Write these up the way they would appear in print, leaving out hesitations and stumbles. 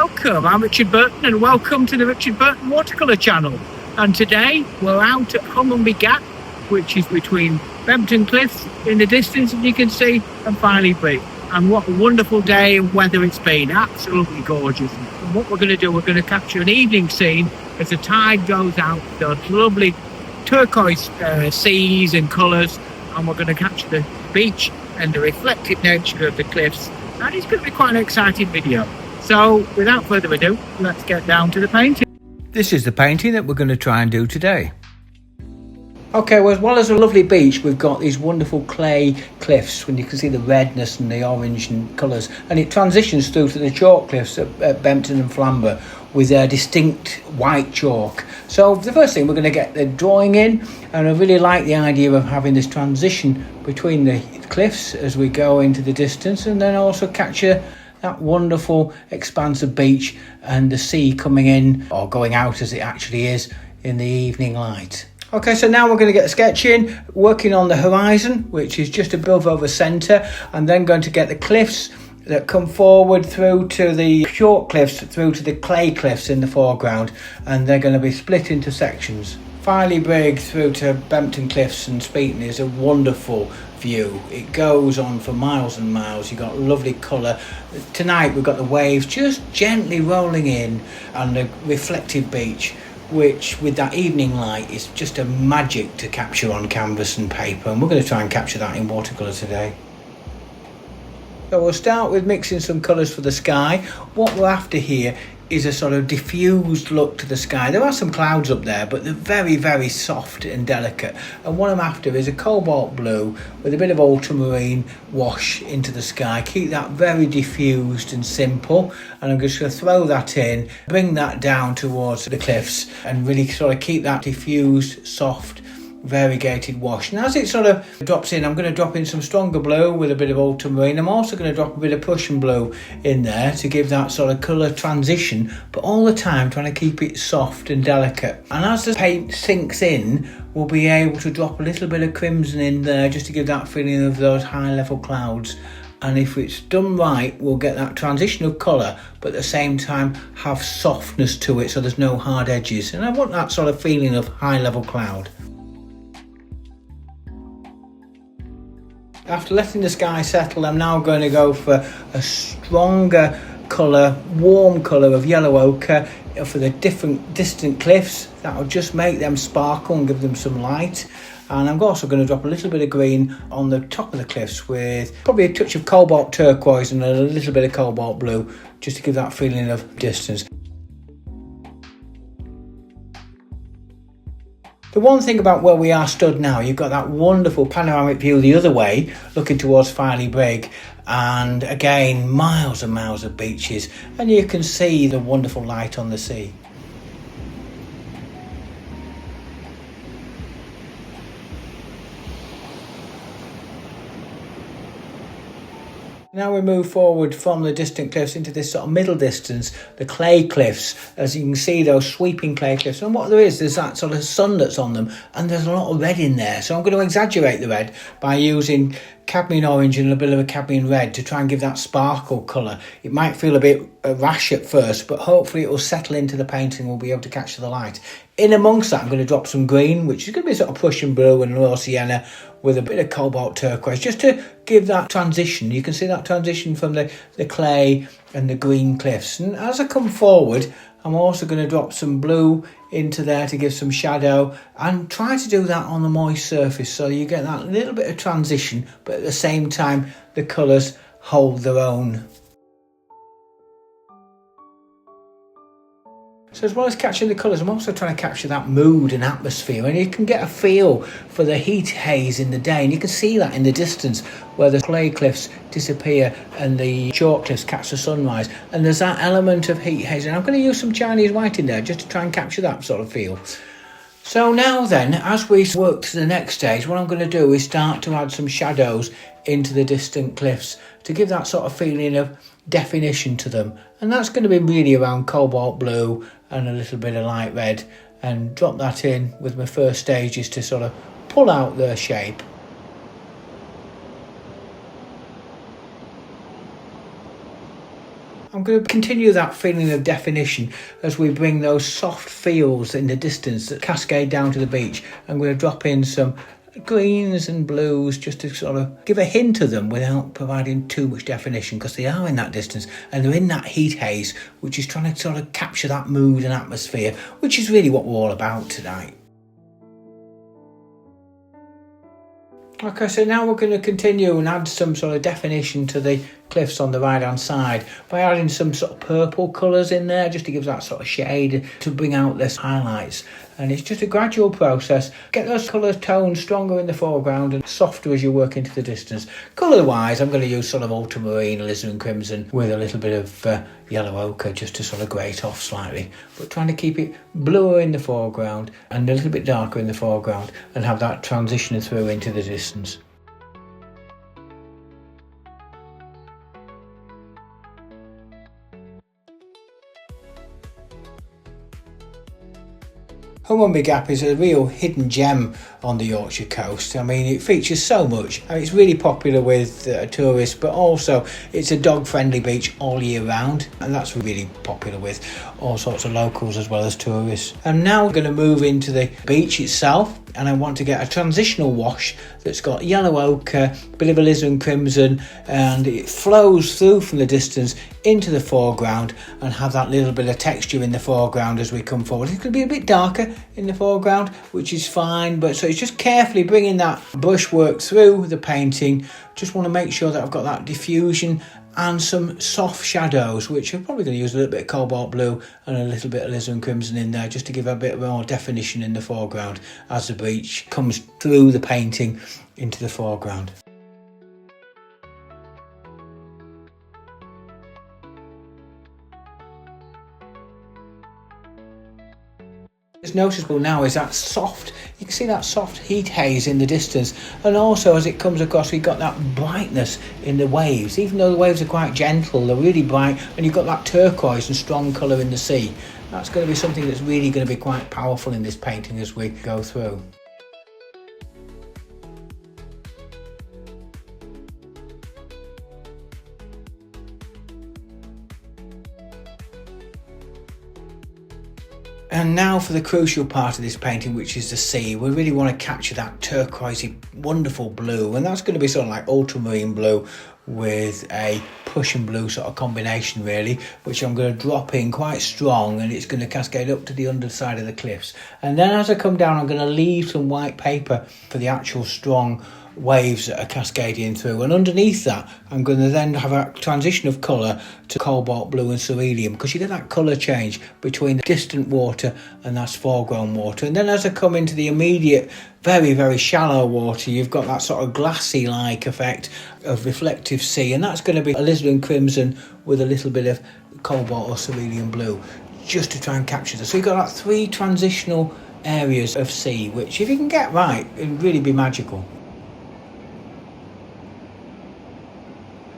welcome. I'm Richard Burton and welcome to the Richard Burton Watercolour channel. And today we're out at Hungerby Gap, which is between Bempton Cliffs in the distance, as you can see, and Filey Brig. And what a wonderful day and weather it's been, absolutely gorgeous. And what we're going to do, we're going to capture an evening scene as the tide goes out, those lovely turquoise seas and colours, and we're going to capture the beach and the reflective nature of the cliffs. And it's going to be quite an exciting video. So without further ado, let's get down to the painting. This is the painting that we're going to try and do today. Okay, well, as well as a lovely beach, we've got these wonderful clay cliffs, when you can see the redness and the orange and colours, and it transitions through to the chalk cliffs at Bempton and Flamber with their distinct white chalk. So the first thing, we're going to get the drawing in, and I really like the idea of having this transition between the cliffs as we go into the distance, and then also capture that wonderful expanse of beach and the sea coming in, or going out as it actually is, in the evening light. Okay, so now we're going to get the sketch in, working on the horizon, which is just above over centre, and then going to get the cliffs that come forward through to the chalk cliffs, through to the clay cliffs in the foreground, and they're going to be split into sections. Filey Brig through to Bempton Cliffs and Speeton is a wonderful view. It goes on for miles and miles. You've got lovely colour. Tonight we've got the waves just gently rolling in and the reflective beach, which with that evening light is just a magic to capture on canvas and paper, and we're going to try and capture that in watercolour today. So we'll start with mixing some colours for the sky. What we're after here is a sort of diffused look to the sky. There are some clouds up there, but they're very, very soft and delicate. And what I'm after is a cobalt blue with a bit of ultramarine wash into the sky. Keep that very diffused and simple. And I'm just going to throw that in, bring that down towards the cliffs, and really sort of keep that diffused, soft, variegated wash. And as it sort of drops in, I'm going to drop in some stronger blue with a bit of ultramarine. I'm also going to drop a bit of Prussian blue in there to give that sort of colour transition, but all the time trying to keep it soft and delicate. And as the paint sinks in, we'll be able to drop a little bit of crimson in there just to give that feeling of those high level clouds. And if it's done right, we'll get that transition of colour, but at the same time have softness to it, so there's no hard edges. And I want that sort of feeling of high level cloud. After letting the sky settle, I'm now going to go for a stronger colour, warm colour of yellow ochre for the distant cliffs. That'll just make them sparkle and give them some light. And I'm also going to drop a little bit of green on the top of the cliffs with probably a touch of cobalt turquoise and a little bit of cobalt blue, just to give that feeling of distance. The one thing about where we are stood now, you've got that wonderful panoramic view the other way, looking towards Filey Brig, and again, miles and miles of beaches, and you can see the wonderful light on the sea. Now we move forward from the distant cliffs into this sort of middle distance, the clay cliffs. As you can see, those sweeping clay cliffs. And what there is, there's that sort of sun that's on them, and there's a lot of red in there. So I'm going to exaggerate the red by using cadmium orange and a bit of a cadmium red to try and give that sparkle colour. It might feel a bit rash at first, but hopefully it will settle into the painting and we'll be able to capture the light. In amongst that, I'm going to drop some green, which is going to be sort of Prussian blue and raw sienna with a bit of cobalt turquoise, just to give that transition. You can see that transition from the clay and the green cliffs. And as I come forward, I'm also going to drop some blue into there to give some shadow, and try to do that on a moist surface so you get that little bit of transition, but at the same time the colours hold their own. So as well as capturing the colours, I'm also trying to capture that mood and atmosphere, and you can get a feel for the heat haze in the day, and you can see that in the distance where the clay cliffs disappear and the chalk cliffs catch the sunrise, and there's that element of heat haze, and I'm going to use some Chinese white in there just to try and capture that sort of feel. So now then, as we work to the next stage, what I'm going to do is start to add some shadows into the distant cliffs to give that sort of feeling of definition to them, and that's going to be really around cobalt blue and a little bit of light red, and drop that in with my first stages to sort of pull out the shape. I'm going to continue that feeling of definition as we bring those soft fields in the distance that cascade down to the beach. I'm going to drop in some greens and blues just to sort of give a hint of them without providing too much definition, because they are in that distance and they're in that heat haze, which is trying to sort of capture that mood and atmosphere, which is really what we're all about tonight. Okay, so now we're going to continue and add some sort of definition to the cliffs on the right hand side by adding some sort of purple colours in there, just to give that sort of shade to bring out this highlights. And it's just a gradual process. Get those colour tones stronger in the foreground and softer as you work into the distance. Colour wise, I'm going to use sort of ultramarine, alizarin crimson with a little bit of yellow ochre just to sort of grey it off slightly, but trying to keep it bluer in the foreground and a little bit darker in the foreground and have that transition through into the distance. Hornby Gap is a real hidden gem on the Yorkshire coast. I mean, it features so much. I mean, it's really popular with tourists, but also it's a dog-friendly beach all year round, and that's really popular with all sorts of locals as well as tourists. I'm now going to move into the beach itself, and I want to get a transitional wash that's got yellow ochre, a bit of alizarin crimson, and it flows through from the distance into the foreground and have that little bit of texture in the foreground as we come forward. It's going to be a bit darker in the foreground, which is fine, but so it's just carefully bringing that brushwork through the painting. Just want to make sure that I've got that diffusion and some soft shadows, which I'm probably going to use a little bit of cobalt blue and a little bit of alizarin crimson in there, just to give a bit more definition in the foreground as the beach comes through the painting into the foreground. What's noticeable now is that soft, you can see that soft heat haze in the distance, and also as it comes across we've got that brightness in the waves. Even though the waves are quite gentle, they're really bright, and you've got that turquoise and strong colour in the sea. That's going to be something that's really going to be quite powerful in this painting as we go through. And now for the crucial part of this painting, which is the sea. We really want to capture that turquoisey, wonderful blue, and that's going to be sort of like ultramarine blue with a Prussian blue sort of combination really, which I'm going to drop in quite strong, and it's going to cascade up to the underside of the cliffs. And then as I come down, I'm going to leave some white paper for the actual strong waves that are cascading through, and underneath that I'm going to then have a transition of colour to cobalt blue and cerulean, because you get that colour change between the distant water and that's foreground water. And then as I come into the immediate very, very shallow water, you've got that sort of glassy like effect of reflective sea, and that's going to be alizarin crimson with a little bit of cobalt or cerulean blue, just to try and capture this. So you've got that three transitional areas of sea, which if you can get right, it'll really be magical.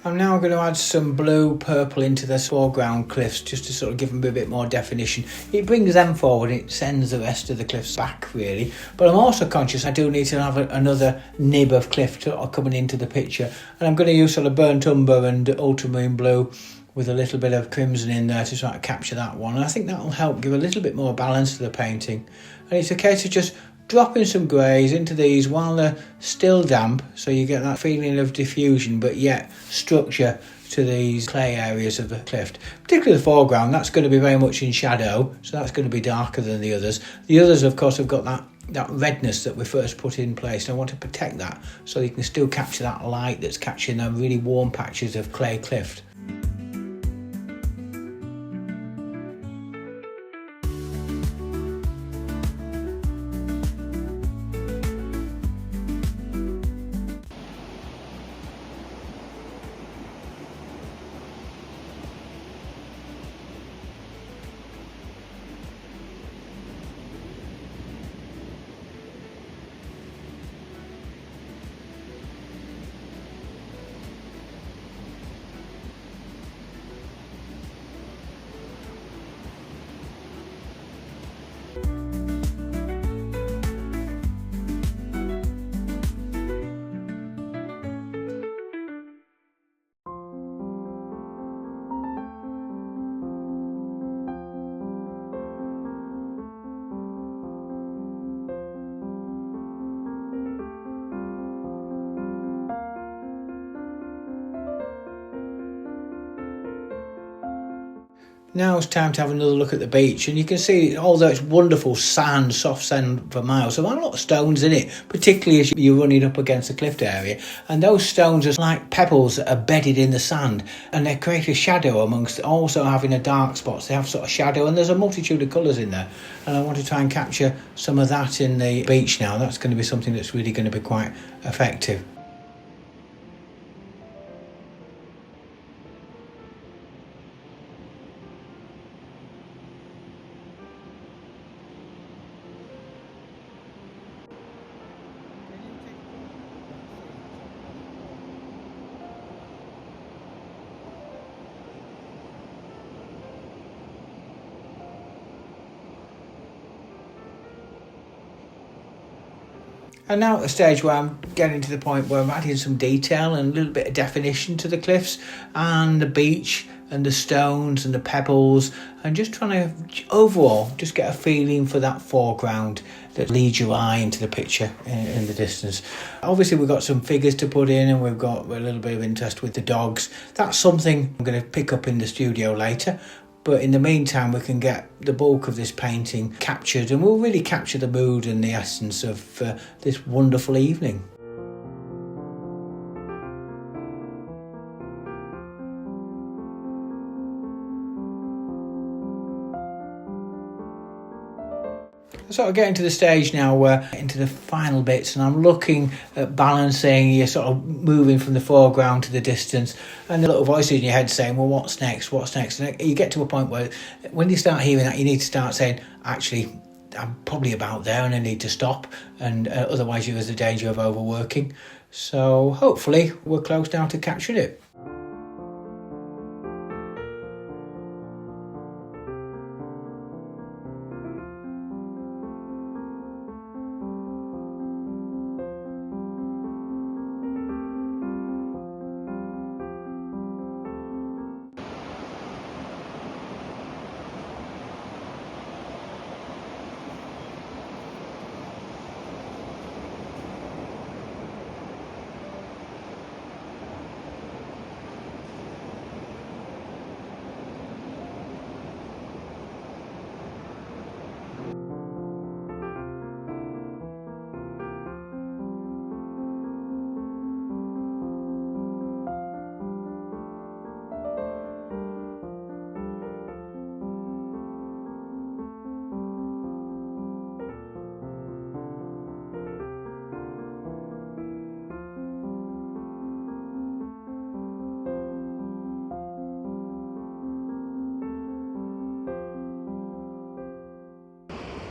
I'm now going to add some blue purple into the foreground cliffs, just to sort of give them a bit more definition. It brings them forward, it sends the rest of the cliffs back really. But I'm also conscious I do need to have another nib of cliff coming into the picture, and I'm going to use sort of burnt umber and ultramarine blue with a little bit of crimson in there to try to capture that one. And I think that will help give a little bit more balance to the painting. And it's a case of just dropping some greys into these while they're still damp, so you get that feeling of diffusion but yet structure to these clay areas of the cliff. Particularly the foreground, that's going to be very much in shadow, so that's going to be darker than the others. The others of course have got that redness that we first put in place, and I want to protect that so you can still capture that light that's catching them really warm patches of clay cliff. Now it's time to have another look at the beach, and you can see, although it's wonderful sand, soft sand for miles, there are a lot of stones in it, particularly as you're running up against the cliff area, and those stones are like pebbles that are bedded in the sand, and they create a shadow amongst also having a dark spots. They have sort of shadow, and there's a multitude of colours in there, and I want to try and capture some of that in the beach now. That's going to be something that's really going to be quite effective. And now at the stage where I'm getting to the point where I'm adding some detail and a little bit of definition to the cliffs and the beach and the stones and the pebbles, and just trying to overall just get a feeling for that foreground that leads your eye into the picture in the distance. Obviously we've got some figures to put in, and we've got a little bit of interest with the dogs. That's something I'm going to pick up in the studio later. But in the meantime, we can get the bulk of this painting captured, and we'll really capture the mood and the essence of this wonderful evening. Sort of getting to the stage now where into the final bits, and I'm looking at balancing. You're sort of moving from the foreground to the distance, and the little voices in your head saying, well, what's next, and you get to a point where when you start hearing that, you need to start saying, actually, I'm probably about there and I need to stop, and otherwise there's the danger of overworking. So hopefully we're close now to capturing it.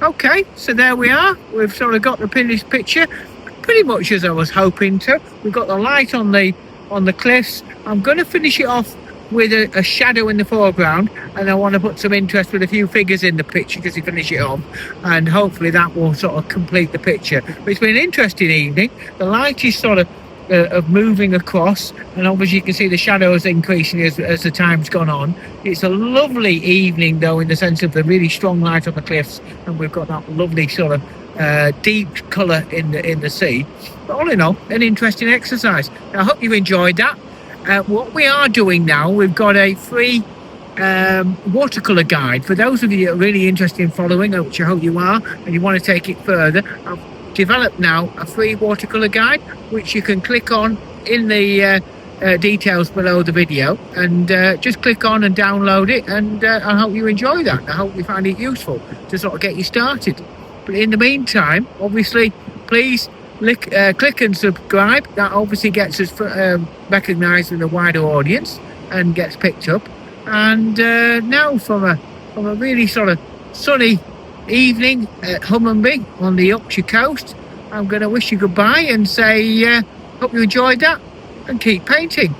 Okay, so there we are. We've sort of got the finished picture pretty much as I was hoping to. We've got the light on the cliffs. I'm going to finish it off with a shadow in the foreground, and I want to put some interest with a few figures in the picture because you finish it off, and hopefully that will sort of complete the picture. But it's been an interesting evening. The light is sort of moving across, and obviously you can see the shadows increasing as the time's gone on. It's a lovely evening though, in the sense of the really strong light on the cliffs, and we've got that lovely sort of deep colour in the sea. But all in all, an interesting exercise. I hope you enjoyed that. What we are doing now, we've got a free watercolour guide for those of you that are really interested in following, which I hope you are, and you want to take it further. I've developed now a free watercolour guide which you can click on in the details below the video, and just click on and download it, and I hope you enjoy that. I hope you find it useful to sort of get you started. But in the meantime, obviously, please click and subscribe. That obviously gets us recognised in a wider audience and gets picked up. And now from a really sort of sunny evening at Hummonby on the Yorkshire coast, I'm going to wish you goodbye and say hope you enjoyed that, and keep painting.